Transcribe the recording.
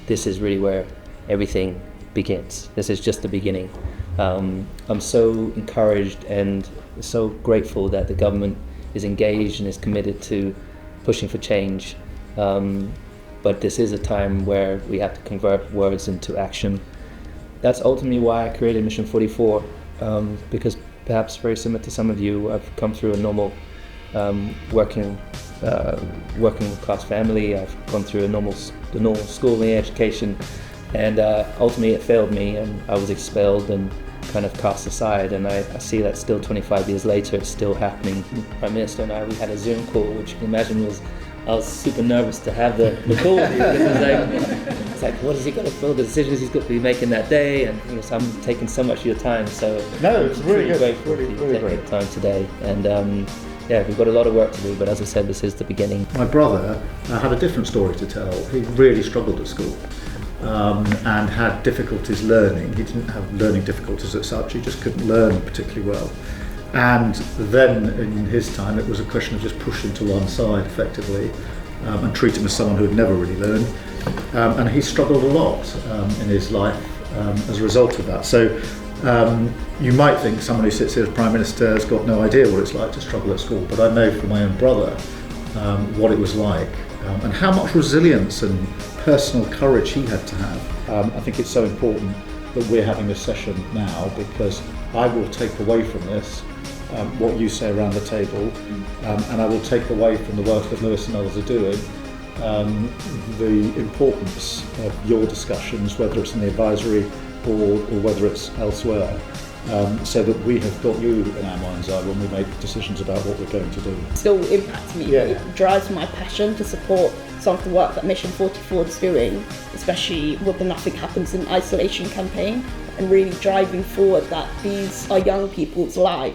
this is really where everything begins. This is just the beginning. I'm so encouraged and so grateful that the government is engaged and is committed to pushing for change. But this is a time where we have to convert words into action. That's ultimately why I created Mission 44, because perhaps very similar to some of you, I've come through a normal working class family. I've gone through the normal schooling education, and ultimately it failed me, and I was expelled and kind of cast aside. And I see that still 25 years later, it's still happening. Prime Minister and I, we had a Zoom call, which you can imagine I was super nervous to have the call with you, because it's like, what has he got to fill, the decisions he's got to be making that day, and so I'm taking so much of your time. So no, it's really good. Grateful really taking the time today, and we've got a lot of work to do. But as I said, this is the beginning. My brother had a different story to tell. He really struggled at school and had difficulties learning. He didn't have learning difficulties as such. He just couldn't learn particularly well. And then in his time it was a question of just push him to one side effectively and treat him as someone who had never really learned. And he struggled a lot in his life as a result of that. So you might think someone who sits here as Prime Minister has got no idea what it's like to struggle at school, but I know from my own brother what it was like and how much resilience and personal courage he had to have. I think it's so important that we're having this session now, because I will take away from this what you say around the table, and I will take away from the work that Lewis and others are doing the importance of your discussions, whether it's in the advisory board or whether it's elsewhere, so that we have got you in our mind's eye when we make decisions about what we're going to do. Still impacts me. Yeah. It drives my passion to support some of the work that Mission 44 is doing, especially with the Nothing Happens in Isolation campaign, and really driving forward that these are young people's lives